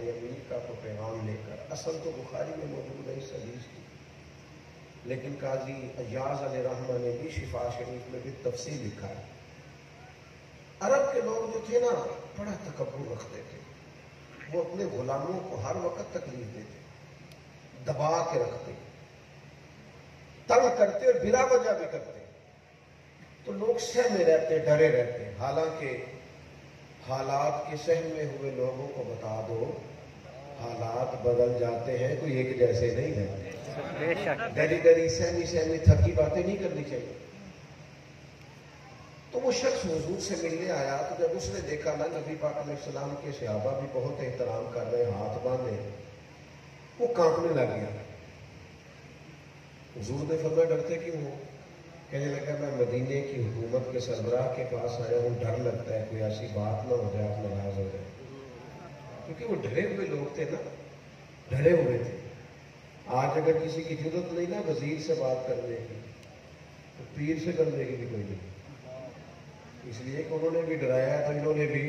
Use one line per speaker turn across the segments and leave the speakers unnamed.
نے امریکہ کو پیغام لے کر، اصل تو بخاری میں موجود ہے اس حدیث کی، لیکن قاضی ایاز علیہ رحمہ نے بھی شفا شریف میں بھی تفصیل لکھا ہے۔ عرب کے لوگ جو تھے نا بڑا تکبر رکھتے تھے، وہ اپنے غلاموں کو ہر وقت تکلیف دیتے، دبا کے رکھتے، تنگ کرتے اور بلا وجہ بھی کرتے، تو لوگ سہ میں رہتے، ڈرے رہتے۔ حالانکہ حالات کے سہم میں ہوئے لوگوں کو بتا دو حالات بدل جاتے ہیں، کوئی ایک جیسے نہیں رہتے۔ ڈری ڈری سہمی تھکی باتیں نہیں کرنی چاہیے۔ تو وہ شخص حضور سے ملنے آیا، تو جب اس نے دیکھا نا نبی پاک علیہ السلام کے صحابہ بھی بہت احترام کر رہے ہیں، ہاتھ باندھے، وہ کانپنے لگ گیا۔ حضور نے فرمایا ڈرتے کیوں ہو؟ کہنے لگا میں مدینے کی حکومت کے سربراہ کے پاس آیا ہوں، ڈر لگتا ہے کوئی ایسی بات نہ ہو جائے آپ ناراض ہو جائے، کیونکہ وہ ڈرے ہوئے لوگ تھے نا، ڈرے ہوئے تھے۔ آج اگر کسی کی جرت نہیں نا وزیر سے بات کرنے کی، تو پیر سے کرنے کی بھی کوئی نہیں، اس لیے کہ انہوں نے بھی ڈرایا ہے تو انہوں نے بھی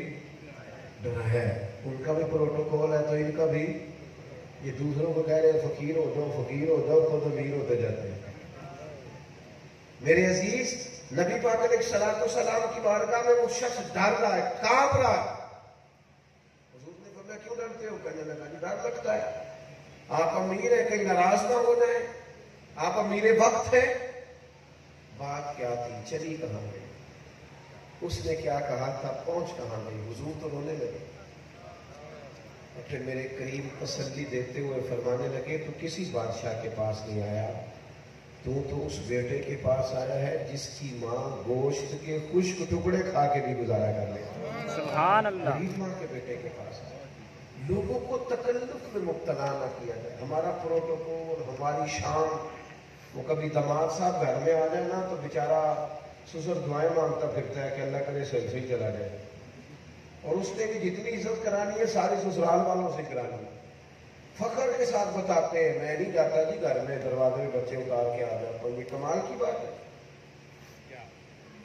ڈرایا ہے، ان کا بھی پروٹوکول ہے تو ان کا بھی۔ یہ دوسروں کو کہہ رہے ہیں فقیر ہو جاؤ فقیر ہو جاؤ، تو امیر ہوتے جاتے ہیں۔ میرے عزیز، نبی پاک علیہ الصلوۃ والسلام کی بارگاہ میں وہ شخص ڈر رہا ہے، کانپ رہا ہے۔ حضور نے فرمایا کیوں ڈرتے ہو؟ کہنے لگا جی ڈر لگتا ہے، آپ امیر ہیں کہیں ناراض نہ ہو جائیں، آپ امیر وقت ہیں۔ بات کیا تھی، چلی کہاں گئی؟ اس نے کیا کہا تھا، پہنچ کہاں گئی؟ حضور تو رونے لگے، اور پھر میرے قریب تسلی دیتے ہوئے فرمانے لگے تو کسی بادشاہ کے پاس نہیں آیا، تو اس بیٹے کے پاس آیا ہے جس کی ماں گوشت کے خشک ٹکڑے کھا کے بھی گزارا کر لے۔ سبحان اللہ۔ غریب ماں کے بیٹے کے پاس آیا۔ لوگوں کو تکلف میں مبتلا نہ کیا جائے، ہمارا پروٹوکول، ہماری شان۔ وہ کبھی داماد صاحب گھر میں آ جائے نا تو بیچارہ سسر دعائیں مانگتا پھرتا ہے کہ اللہ کرے صحیح سے چلا جائے، اور اس نے بھی جتنی عزت کرانی ہے ساری سسرال والوں سے کرانی ہے۔ فخر کے ساتھ بتاتے ہیں میں نہیں جاتا جی گھر میں دروازے میں بچے اتار کے آ جاتا ہوں، یہ کمال کی بات ہے۔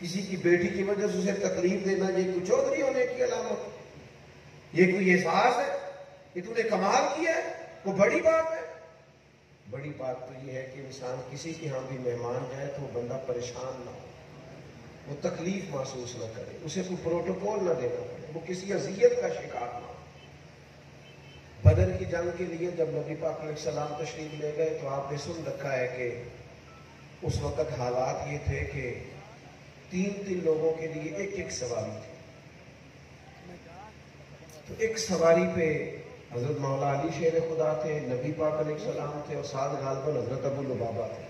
کسی کی بیٹی کی وجہ سے اسے تکلیف دینا یہ کوئی چودھری ہونے کی علامت، یہ کوئی احساس ہے؟ یہ تم نے کمال کیا ہے، وہ بڑی بات ہے۔ بڑی بات تو یہ ہے کہ انسان کسی کے ہاں بھی مہمان جائے تو وہ بندہ پریشان نہ ہو، وہ تکلیف محسوس نہ کرے، اسے کوئی پروٹوکول نہ دینا پڑے، وہ کسی اذیت کا شکار نہ ہو۔ بدر کی جنگ کے لیے جب نبی پاک علیہ السلام تشریف لے گئے تو آپ نے سن رکھا ہے کہ اس وقت حالات یہ تھے کہ 3 لوگوں کے لیے ایک سواری تھی، تو ایک سواری پہ حضرت مولا علی شیر خدا تھے، نبی پاک علیہ السلام تھے، اور ساتھ غالباً حضرت ابو لبابہ تھے۔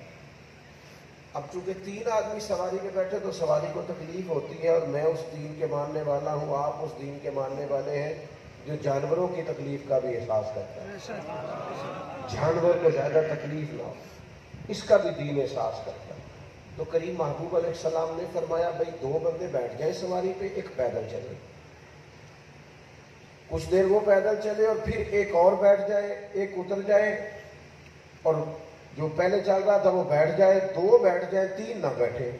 اب چونکہ 3 آدمی سواری پہ بیٹھے تو سواری کو تکلیف ہوتی ہے، اور میں اس دین کے ماننے والا ہوں، آپ اس دین کے ماننے والے ہیں جو جانوروں کی تکلیف کا بھی احساس کرتا ہے، جانور کو زیادہ تکلیف نہ ہو، اس کا بھی دین احساس کرتا ہے۔ تو کریم محبوب علیہ السلام نے فرمایا بھائی 2 بندے بیٹھ جائیں سواری پہ، ایک پیدل چلے۔ کچھ دیر وہ پیدل چلے اور پھر ایک اور بیٹھ جائے، ایک اتر جائے، اور جو پہلے چل رہا تھا وہ بیٹھ جائے، 2 بیٹھ جائیں، 3 نہ بیٹھے۔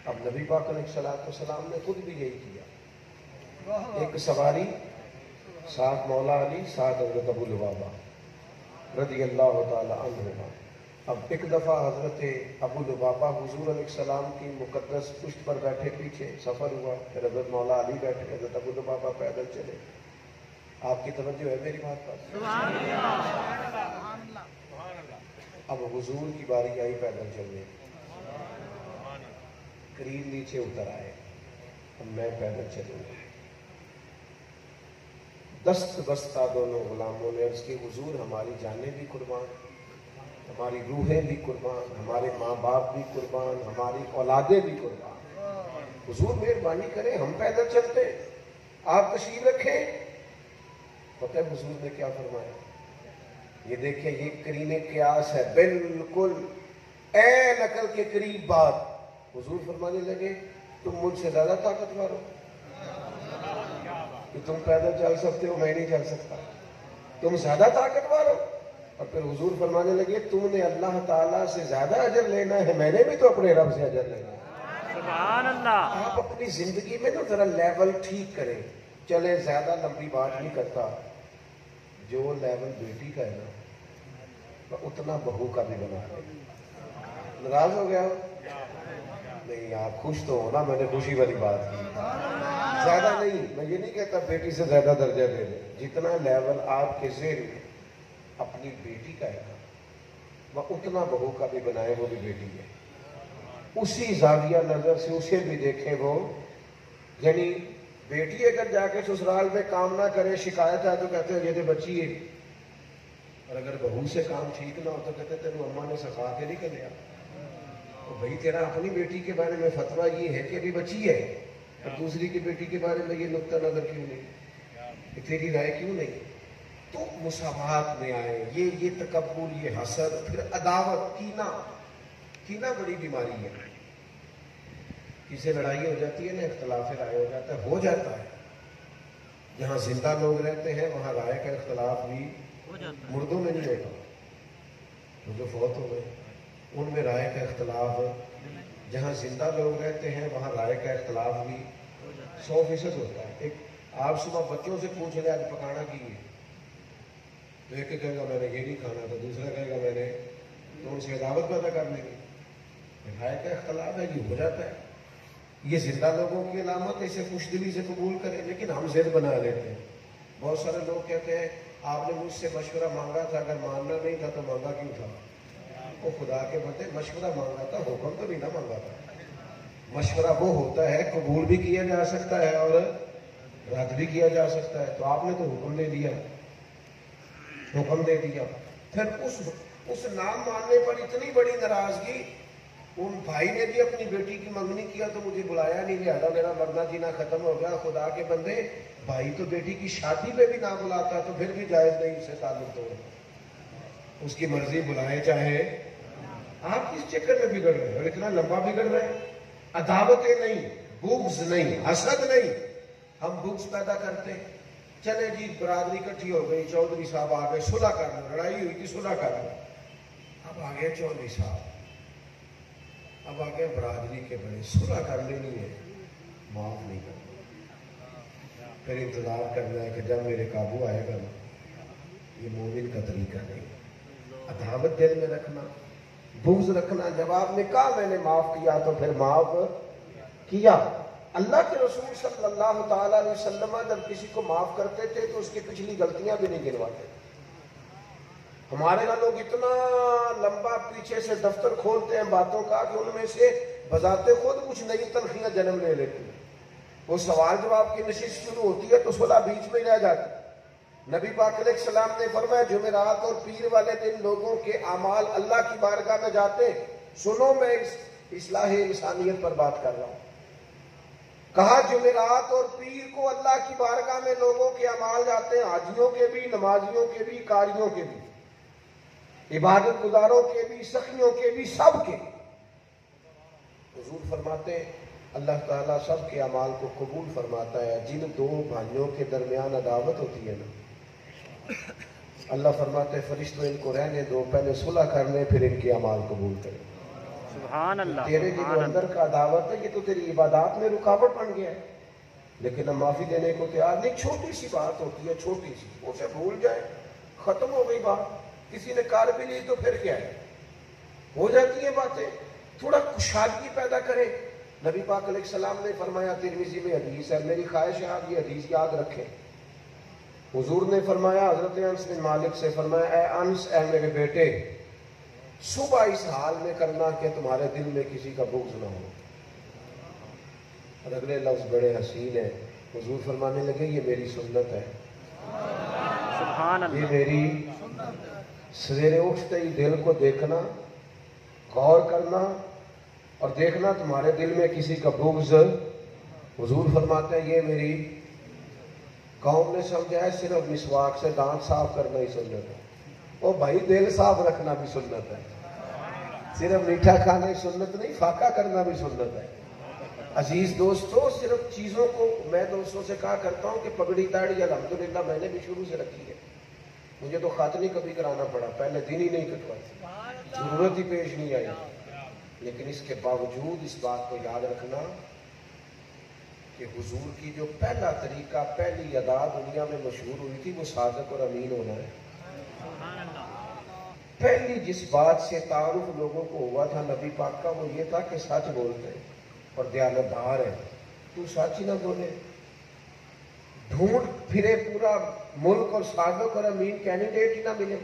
اب نبی پاک علیہ السلام نے خود بھی یہی کیا، ایک سواری، ساتھ مولا علی، ساتھ حضرت ابو لبابہ رضی اللہ تعالی عنہما۔ اب ایک دفعہ حضرت ابو لبابہ حضور علیہ السلام کی مقدس پشت پر بیٹھے، پیچھے سفر ہوا، پھر حضرت مولا علی بیٹھے، حضرت ابو لبابہ پیدل چلے۔ آپ کی توجہ ہے میری بات پر؟ اب حضور کی باری آئی پیدل چلنے، قریب نیچے اتر آئے، اب میں پیدل چلوں گا۔ دست بستہ دونوں غلاموں نے عرض کی حضور ہماری جانیں بھی قربان، ہماری روحیں بھی قربان، ہمارے ماں باپ بھی قربان، ہماری اولادیں بھی قربان، حضور مہربانی کریں ہم پیدل چلتے، آپ تشریف رکھیں۔ پتہ ہے حضور نے کیا فرمایا؟ یہ دیکھیں، یہ قرین قیاس ہے، بالکل عین عقل کے قریب بات۔ حضور فرمانے لگے تم مجھ سے زیادہ طاقتور ہو کہ تم پیدل چل سکتے ہو، میں نہیں چل سکتا، تم زیادہ طاقتور ہو۔ اور پھر حضور فرمانے لگے تم نے اللہ تعالیٰ سے زیادہ اجر لینا ہے، میں نے بھی تو اپنے رب سے اجر لینا ہے۔ سبحان اللہ۔ آپ اپنی زندگی میں نا ذرا لیول ٹھیک کریں۔ چلے زیادہ لمبی بات نہیں کرتا، جو لیول بیٹی کا ہے نا میں اتنا بہو کا بھی بنا لے. ناراض ہو گیا؟ نہیں آپ خوش تو ہونا، میں نے خوشی والی بات کی. زیادہ نہیں، میں یہ نہیں کہتا بیٹی سے زیادہ درجہ دے دیں. جتنا لیول آپ کے ذہن میں اپنی بیٹی کا ہے نا وہ اتنا بہو کا بھی بنائے، وہ بھی بیٹی ہے. اسی زاویہ نظر سے اسے بھی دیکھیں. وہ یعنی بیٹی اگر جا کے سسرال میں کام نہ کرے، شکایت ہے تو کہتے ہیں یہ تو بچی ہے، اور اگر بہو سے کام ٹھیک نہ ہو تو کہتے ہیں تیرے اماں نے سکھا کے نہیں کریا. تو بھائی تیرا اپنی بیٹی کے بارے میں فتویٰ یہ ہے کہ ابھی بچی ہے، اور دوسری کی بیٹی کے بارے میں یہ نقطہ نظر کیوں نہیں، کہ تیری رائے کیوں نہیں؟ تو مساوات میں آئے. یہ تکبر، یہ حسد، پھر عداوت، کینہ بڑی بیماری ہے. کسی لڑائی ہو جاتی ہے نا، اختلاف رائے ہو جاتا ہے. جہاں زندہ لوگ رہتے ہیں وہاں رائے کا اختلاف بھی مردوں میں نہیں ہوتا. وہ جو فوت ہو گئے ان میں رائے کا اختلاف، جہاں زندہ لوگ رہتے ہیں وہاں رائے کا اختلاف بھی 100% ہوتا ہے. ایک آپ صبح بچوں سے پوچھ لیں آج پکانا کی ہے، تو ایک کہے گا میں نے یہ نہیں کھانا، تو دوسرا کہے گا میں نے، تو ان سے عداوت پیدا کر لیں گے. رائے کا اختلاف ہے، یہ ہو جاتا ہے. یہ زندہ لوگوں کی علامت ہے، اسے خوش دلی سے قبول کریں. لیکن ہم ضد بنا لیتے ہیں. بہت سارے لوگ کہتے ہیں آپ نے مجھ سے مشورہ مانگا تھا، اگر ماننا نہیں تھا تو مانگا کیوں تھا؟ وہ خدا کے بندے، مشورہ مانگا تھا، حکم تو نہیں نہ مانگا تھا. مشورہ وہ ہوتا ہے قبول بھی کیا جا سکتا ہے اور رد بھی کیا جا سکتا ہے. تو آپ نے تو حکم دے دیا. پھر اس نام ماننے پر اتنی بڑی ناراضگی. ان بھائی نے بھی اپنی بیٹی کی منگنی کیا تو مجھے بلایا نہیں، لہٰذا میرا مرنا جینا ختم ہو گیا. خدا کے بندے، بھائی تو بیٹی کی شادی پہ بھی نہ بلاتا تو پھر بھی جائز نہیں اس سے تعلق توڑنا. اس کی مرضی بلائے چاہے. آپ کس چکر میں بگڑ رہے ہیں اور اتنا لمبا بگڑ رہے ہیں؟ عداوتیں نہیں، بغض نہیں، حسد نہیں. ہم بغض پیدا کرتے ہیں. چلے جی برادری اکٹھی ہو گئی، چودھری صاحب آ گئے، صلح کر لو. لڑائی ہوئی تھی صلح کر لو. اب آ گئے چودھری صاحب، اب آ گئے برادری کے بڑے، صلح کر لینی ہے، معاف نہیں کرنا. پھر انتظار کرنا ہے کہ جب میرے قابو آئے گا نا. یہ مومن کا طریقہ نہیں. عداوت دل میں رکھنا، بغض رکھنا. جب آپ نے کہا میں نے معاف کیا تو پھر معاف کیا. اللہ کے رسول صلی اللہ تعالی علیہ وسلم جب کسی کو معاف کرتے تھے تو اس کی پچھلی غلطیاں بھی نہیں گنواتے. ہمارے یہاں لوگ اتنا لمبا پیچھے سے دفتر کھولتے ہیں باتوں کا کہ ان میں سے بذات خود کچھ نئی تلخیاں جنم لے لیتی ہیں. وہ سوال جواب کی نشست شروع ہوتی ہے تو صلح بیچ میں رہ جاتی. نبی پاک علیہ السلام نے فرمایا جمعرات اور پیر والے دن لوگوں کے اعمال اللہ کی بارگاہ میں جاتے ہیں. سنو میں اس اصلاح انسانیت پر بات کر رہا ہوں. کہا جمعرات اور پیر کو اللہ کی بارگاہ میں لوگوں کے اعمال جاتے ہیں، حاجیوں کے بھی، نمازیوں کے بھی، قاریوں کے بھی، عبادت گزاروں کے بھی، سخیوں کے بھی، سب کے. حضور فرماتے ہیں اللہ تعالیٰ سب کے اعمال کو قبول فرماتا ہے. جن دو بھائیوں کے درمیان عداوت ہوتی ہے نا، اللہ فرماتے ہیں فرشتوں ان کو رہنے دو، پہلے صلح کر لیں پھر ان کے اعمال قبول کریں.
سبحان اللہ.
تیرے جو اندر کا عداوت ہے یہ تو تیری عبادات میں رکاوٹ بن گیا ہے، لیکن ہم معافی دینے کو تیار نہیں. چھوٹی سی بات ہوتی ہے، چھوٹی سی، اسے بھول جائے، ختم ہو گئی بات. کسی نے کار بھی لی تو پھر کیا ہے، ہو جاتی ہیں باتیں. تھوڑا کشادگی پیدا کرے. نبی پاک علیہ السلام نے فرمایا، ترمذی میں حدیث ہے، میری خواہش ہے آپ یہ حدیث یاد رکھیں. حضور نے فرمایا، حضرت انس بن مالک سے فرمایا، اے انس، اے میرے بیٹے، صبح اس حال میں کرنا کہ تمہارے دل میں کسی کا بغض نہ ہو. اور اگلے لفظ بڑے حسین ہیں. حضور فرمانے لگے یہ میری سنت ہے.
سبحان اللہ.
یہ میری سویرے اٹھتے ہی دل کو دیکھنا، غور کرنا اور دیکھنا تمہارے دل میں کسی کا بغض. حضور فرماتے ہیں یہ میری. قوم نے سمجھا ہے صرف مسواک سے دانت صاف کرنا ہی سنت ہے. او بھائی دل صاف رکھنا بھی سنت ہے. صرف میٹھا کھانا ہی سنت نہیں، فاقہ کرنا بھی سنت ہے. عزیز دوستو، صرف چیزوں کو میں دوستوں سے کہا کرتا ہوں کہ پگڑی داڑھی الحمدللہ میں نے بھی شروع سے رکھی ہے. مجھے تو خاتمی کبھی کرانا پڑا، پہلے دن ہی نہیں کٹوائی، ضرورت ہی پیش نہیں آئی. لیکن اس کے باوجود اس بات کو یاد رکھنا کہ حضور کی جو پہلا طریقہ، پہلی ادا دنیا میں مشہور ہوئی تھی وہ صادق اور امین ہونا ہے. پہلی جس بات سے تعارف لوگوں کو ہوا تھا نبی پاک کا وہ یہ تھا کہ سچ بولتے ہیں اور دیانتدار ہے. تو سچ ہی نہ بولے، ڈھونڈ پھرے پورا ملک اور صادق اور امین کینڈیڈیٹ ہی نہ ملے،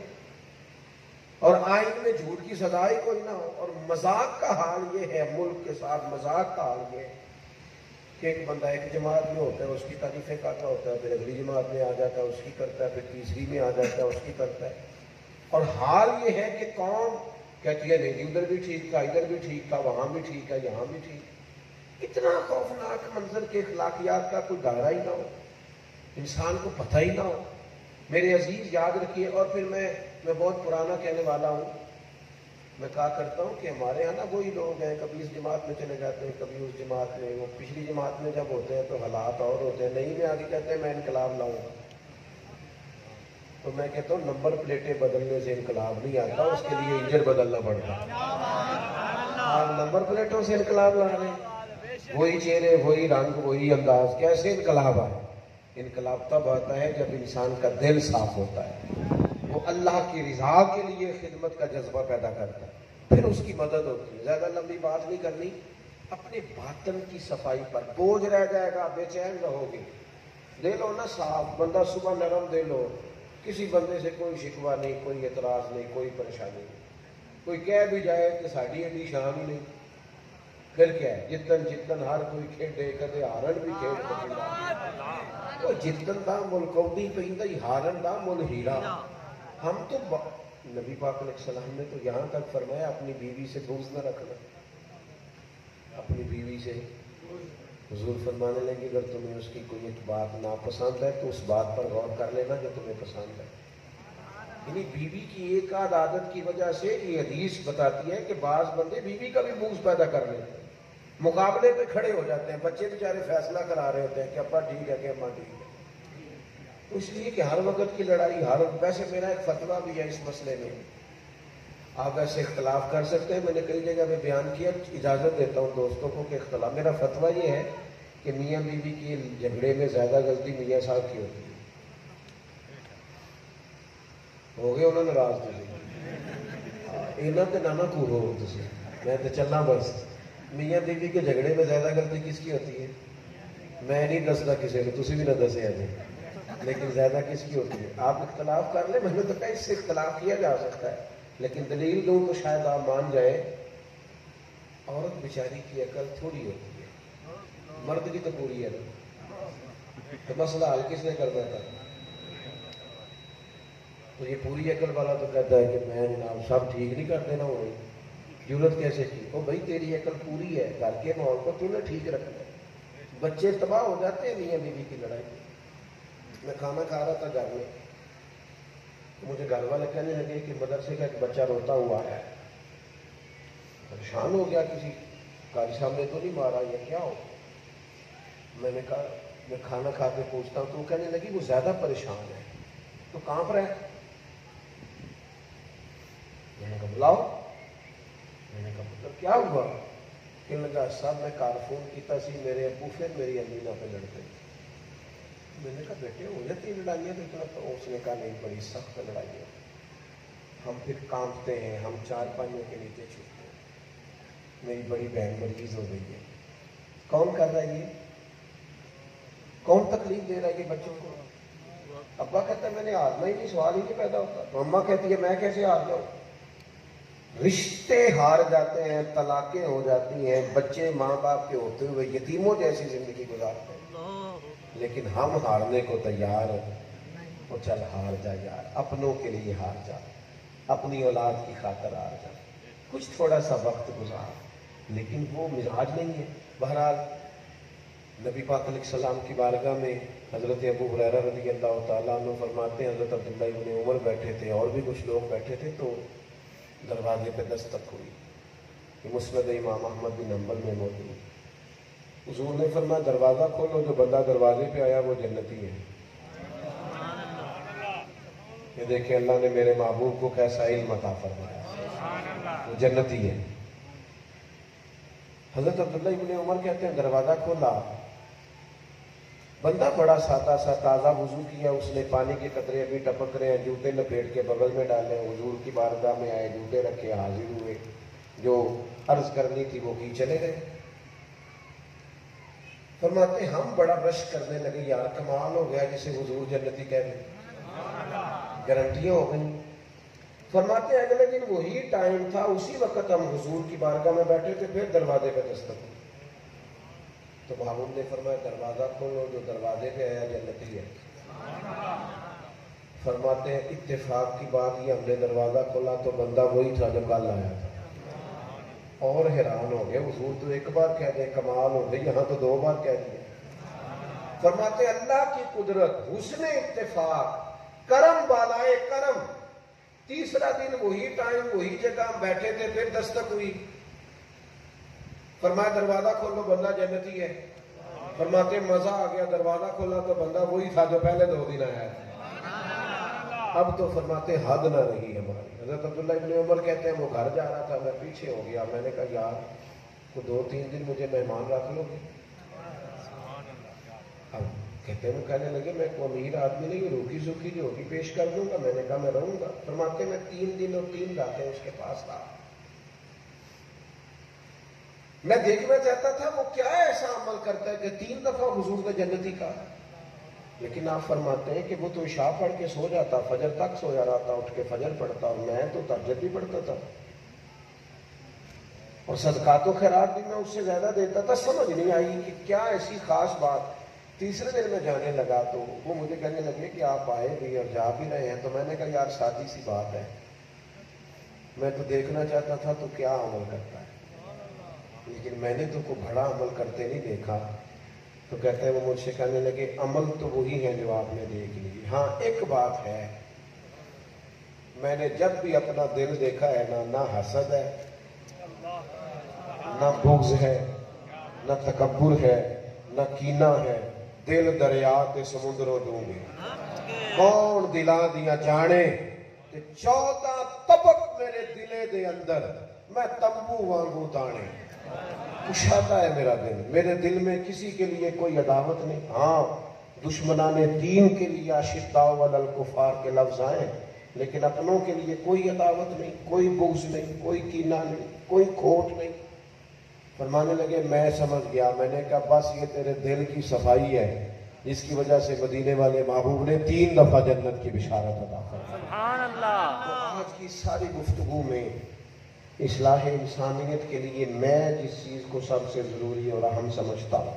اور آئین میں جھوٹ کی سزا ہی کوئی نہ ہو. اور مذاق کا حال یہ ہے، ملک کے ساتھ مذاق کا حال یہ ہے کہ ایک بندہ ایک جماعت میں ہوتا ہے، اس کی تعریفیں کرتا ہوتا ہے، پھر اگلی جماعت میں آ جاتا ہے، اس کی کرتا ہے، پھر تیسری میں آ جاتا ہے، اس کی کرتا ہے. اور حال یہ ہے کہ قوم کہتی ہے نہیں ادھر بھی ٹھیک تھا، ادھر بھی ٹھیک تھا، وہاں بھی ٹھیک ہے، یہاں بھی ٹھیک. اتنا خوفناک منظر کے اخلاقیات کا کوئی دائرہ ہی نہ ہو، انسان کو پتہ ہی نہ ہو. میرے عزیز یاد رکھیے. اور پھر میں بہت پرانا کہنے والا ہوں، میں کہا کرتا ہوں کہ ہمارے یہاں نا وہی لوگ ہیں، کبھی اس جماعت میں چلے جاتے ہیں، کبھی اس جماعت میں. وہ پچھلی جماعت میں جب ہوتے ہیں تو حالات اور ہوتے ہیں، نہیں میں آگے کہتے ہیں میں انقلاب لاؤں گا. تو میں کہتا ہوں نمبر پلیٹیں بدلنے سے انقلاب نہیں آتا، اس کے لیے انجن بدلنا پڑتا. آپ نمبر پلیٹوں سے انقلاب لا رہے ہیں، وہی چہرے، وہی رنگ، وہی انداز، کیسے انقلاب آئے؟ انقلاب تب آتا ہے جب انسان کا دل صاف ہوتا ہے، وہ اللہ کی رضا کے لیے خدمت کا جذبہ پیدا کرتا ہے، پھر اس کی مدد ہوتی ہے. زیادہ لمبی بات نہیں کرنی، اپنے باطن کی صفائی پر بوجھ رہ جائے گا، بے چین رہو گے. دل ہو نا صاف، بندہ صبح نرم دل ہو، کسی بندے سے کوئی شکوہ نہیں، کوئی اعتراض نہیں، کوئی پریشانی نہیں. کوئی کہہ بھی جائے کہ ساڑی ایڈی شان ہی نہیں، پھر کیا ہے؟ جتن ہر کوئی کھیڈے، کدے ہارن بھی کھیڈ پہ جتن دا مل کوڈی پہ ہارن دا مل ہیرا. ہم تو نبی پاک علیہ السلام نے تو یہاں تک فرمایا اپنی بیوی سے بغض نہ رکھنا، اپنی بیوی سے. حضور فرمانے لگے اگر تمہیں اس کی کوئی ایک بات ناپسند ہے تو اس بات پر غور کر لینا جو تمہیں پسند ہے. یعنی بیوی کی ایک آدھ عادت کی وجہ سے یہ حدیث بتاتی ہے کہ بعض بندے بیوی کا بھی بغض پیدا کر لیتے ہیں، مقابلے پہ کھڑے ہو جاتے ہیں. بچے بیچارے فیصلہ کرا رہے ہوتے ہیں کہ ابا ٹھیک ہے کہ اماں ٹھیک ہے. اس لیے کہ ہر وقت کی لڑائی ویسے میرا ایک فتویٰ بھی ہے اس مسئلے میں، آپ ایسے اختلاف کر سکتے ہیں. میں نے کئی جگہ پہ بیان کیا، اجازت دیتا ہوں دوستوں کو کہ اختلاف، میرا فتویٰ یہ ہے کہ میاں بیوی کی جھگڑے میں زیادہ غلطی میاں صاحب کی ہوتی ہے. ہو گئے انہوں نے ناراض تھی یہاں تو نہ کو ہو تھی، میں تو چلنا بس. میاں بیوی کے جھگڑے میں زیادہ غلطی کس کی ہوتی ہے؟ میں نہیں دستا کسی کو، تسی بھی نہ دسے ابھی، لیکن زیادہ کس کی ہوتی ہے؟ آپ اختلاف کر لیں، میں نے تو کہا اس سے اختلاف کیا جا سکتا ہے، لیکن دلیل دوں تو شاید آپ مان جائیں. عورت بیچاری کی عقل تھوڑی ہوتی ہے، مرد کی تو پوری ہے نا. تو مسئلہ حل کس نے کرنا تھا؟ تو یہ پوری عقل والا تو کہتا ہے کہ میں جناب سب ٹھیک نہیں کر دینا ہو رہی، ضرورت کیسے کی؟ او بھائی تیری عقل پوری ہے، گھر کے ماحول کو تو نے ٹھیک رکھنا ہے. بچے تباہ ہو جاتے ہیں میاں بیوی کی لڑائی. میں کھانا کھا رہا تھا گھر میں، مجھے گھر والے کہنے لگے کہ مدرسے کا ایک بچہ روتا ہوا ہے. پریشان ہو گیا، کسی قاری صاحب نے تو نہیں مارا، یہ کیا ہو؟ میں نے کہا میں کھانا کھا کے پوچھتا ہوں. تو وہ کہنے لگی وہ زیادہ پریشان ہے. تو کہاں پر ہے؟ میں نے کہا بلاؤ. میں نے کہا پتر کیا ہوا؟ کہنے لگا صاحب میں کار فون کیتا سی، میرے ابو پھر میری امی نہ پہ لڑتے. میں نے کہا بیٹے ہو جاتی لڑائیاں تو اتنا؟ تو اس نے کہا نہیں بڑی سخت لڑائی ہے، ہم پھر کانپتے ہیں، ہم چار پائیوں کے نیچے چھپتے ہیں، میری بڑی بہن مریض ہو گئی ہے. کون کر رہا ہے یہ؟ کون تکلیف دے رہا ہے یہ بچوں کو؟ ابا کہتا ہے میں نے ہارنا ہی نہیں، سوال ہی نہیں پیدا ہوتا. تو اماں کہتی ہے میں کیسے ہار جاؤں؟ رشتے ہار جاتے ہیں، طلاقیں ہو جاتی ہیں، بچے ماں باپ کے ہوتے ہوئے یتیموں جیسی زندگی گزارتے ہیں. لیکن ہم ہارنے کو تیار ہیں. وہ چل ہار جا یار، اپنوں کے لیے ہار جا، اپنی اولاد کی خاطر ہار جا، کچھ تھوڑا سا وقت گزار. لیکن وہ مزاج نہیں ہے. بہرحال نبی پاک علیہ السلام کی بارگاہ میں حضرت ابو ہریرہ رضی اللہ تعالیٰ عنہ فرماتے ہیں حضرت عبداللہ ابن عمر بیٹھے تھے اور بھی کچھ لوگ بیٹھے تھے، تو دروازے پہ دستک ہوئی. یہ مسند امام احمد بن حنبل میں موجود. حضور نے فرمایا دروازہ کھولو، جو بندہ دروازے پہ آیا وہ جنتی ہے. یہ دیکھیں اللہ نے میرے محبوب کو کیسا علم عطا فرمایا، وہ جنتی ہے. حضرت عبداللہ ابن عمر کہتے ہیں دروازہ کھولا بندہ بڑا سادہ سا تازہ وضو کیا، اس نے پانی کے قطرے ابھی ٹپک رہے ہیں، جوتے لپیٹ کے بغل میں ڈالے، حضور کی بارگاہ میں آئے، جوتے رکھے، حاضر ہوئے، جو عرض کرنی تھی وہ کی، چلے گئے۔ فرماتے ہم بڑا رش کرنے لگے، یار کمال ہو گیا، جسے حضور جنتی کہہ رہے، گارنٹیاں ہو گئی۔ فرماتے اگلے دن وہی ٹائم تھا، اسی وقت ہم حضور کی بارگاہ میں بیٹھے تھے، پھر دروازے پہ دستک ہوئی۔ تو محبوب نے فرمایا دروازہ کھولو، جو دروازے پہ آیا جنتی ہے۔ فرماتے ہیں اتفاق کی بات یہ، ہم نے دروازہ کھولا تو بندہ وہی تھا جو کل آیا تھا، اور حیران ہو گئے، حضور تو ایک بار کہہ دے کمال ہو گئی، یہاں تو 2 بار کہہ دیا۔ فرماتے اللہ کی قدرت، حسن اتفاق، کرم بالائے کرم، تیسرا دن وہی ٹائم وہی جگہ ہم بیٹھے تھے، پھر دستک ہوئی۔ فرمایا دروازہ کھولو، بندہ جنتی ہے۔ فرماتے مزہ آ گیا، دروازہ کھولا تو بندہ وہی تھا جو پہلے 2 دن آیا تھا۔ اب تو فرماتے حد نہ رہی ہماری۔ حضرت عبداللہ ابن عمر کہتے ہیں وہ گھر جا رہا تھا، میں پیچھے ہو گیا، میں نے کہا یار کو 2-3 دن مجھے مہمان رکھ لو گے؟ اب کہتے ہیں وہ کہنے لگے میں کوئی امیر آدمی نہیں، روکی سوکھی جو ہوگی پیش کر دوں گا۔ میں نے کہا میں رہوں گا۔ فرماتے میں 3 دن اور 3 راتیں اس کے پاس رہا، میں دیکھنا چاہتا تھا وہ کیا ایسا عمل کرتا ہے کہ 3 دفعہ حضور نے جنتی کہا۔ لیکن آپ فرماتے ہیں کہ وہ تو عشاء پڑھ کے سو جاتا، فجر تک سویا رہتا، اٹھ کے فجر پڑھتا، اور میں تو تہجد بھی پڑھتا تھا، اور صدقات و خیرات بھی میں اس سے زیادہ دیتا تھا۔ سمجھ نہیں آئی کہ کیا ایسی خاص بات۔ تیسرے دن میں جانے لگا تو وہ مجھے کہنے لگے کہ آپ آئے بھی اور جا بھی رہے ہیں، تو میں نے کہا یار سادی سی بات ہے، میں تو دیکھنا چاہتا تھا تو کیا عمل کرتا ہے، لیکن میں نے تو کوئی بڑا عمل کرتے نہیں دیکھا۔ تو کہتے ہیں وہ مجھ سے کہنے لگے عمل تو وہی ہے جو آپ نے دیکھ لی، ہاں ایک بات ہے، میں نے جب بھی اپنا دل دیکھا ہے نہ حسد ہے، نہ بغض ہے، نہ تکبر ہے، نہ کینہ ہے، دل دریا تے سمندروں دوں گے، کون دلاں دیا جانے کہ 14 طبق میرے دلے دے اندر، میں تمبو وانگو تانے، کشادہ ہے میرا دل، میرے دل میں کسی کے لیے کوئی عداوت نہیں۔ ہاں دشمنان دین کے لیے اشداء علی الکفار کے لفظ آئیں، لیکن اپنوں کے لیے کوئی عداوت نہیں، کوئی بغض نہیں، کوئی کینہ نہیں، کوئی کھوٹ نہیں۔ فرمانے لگے میں سمجھ گیا، میں نے کہا بس یہ تیرے دل کی صفائی ہے جس کی وجہ سے مدینے والے محبوب نے 3 دفعہ جنت کی بشارت عطا فرمائی۔
سبحان اللہ۔
تو آج کی ساری گفتگو میں اصلاح انسانیت کے لیے میں جس چیز کو سب سے ضروری اور اہم سمجھتا ہوں،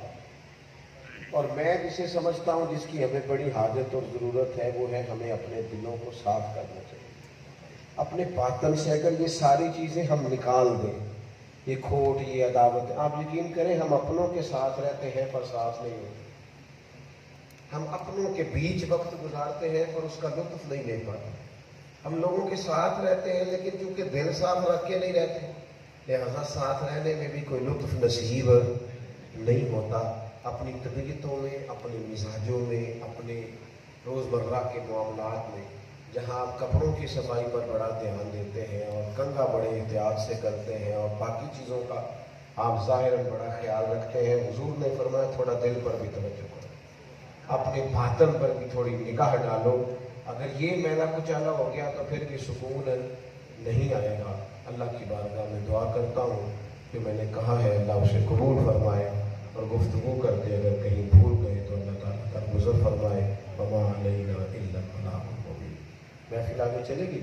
اور میں جسے سمجھتا ہوں جس کی ہمیں بڑی حاجت اور ضرورت ہے، وہ ہے ہمیں اپنے دلوں کو صاف کرنا چاہیے۔ اپنے باطن سے اگر یہ ساری چیزیں ہم نکال دیں، یہ کھوٹ، یہ عداوت، آپ یقین کریں ہم اپنوں کے ساتھ رہتے ہیں پر صاف نہیں ہوتے، ہم اپنوں کے بیچ وقت گزارتے ہیں پر اس کا لطف نہیں لے پاتے، ہم لوگوں کے ساتھ رہتے ہیں لیکن چونکہ دل صاف رکھ کے نہیں رہتے، لہذا ساتھ رہنے میں بھی کوئی لطف نصیب نہیں ہوتا۔ اپنی طبیعتوں میں، اپنے مزاجوں میں، اپنے روزمرہ کے معاملات میں، جہاں آپ کپڑوں کی صفائی پر بڑا دھیان دیتے ہیں اور کنگھا بڑے احتیاط سے کرتے ہیں اور باقی چیزوں کا آپ ظاہراً بڑا خیال رکھتے ہیں، حضور نے فرمایا تھوڑا دل پر بھی توجہ کرو، اپنے باطن پر بھی تھوڑی نگاہ ڈالو۔ اگر یہ میلا کچالا ہو گیا تو پھر یہ سکون نہیں آئے گا۔ اللہ کی بارگاہ میں دعا کرتا ہوں کہ میں نے کہا ہے اللہ اسے قبول فرمائے، اور گفتگو کرتے اگر کہیں بھول گئے تو اللہ تعالیٰ کا گزر فرمائے۔ وما علینا الا البلاغ المبین۔ محفل آگے چلے گی؟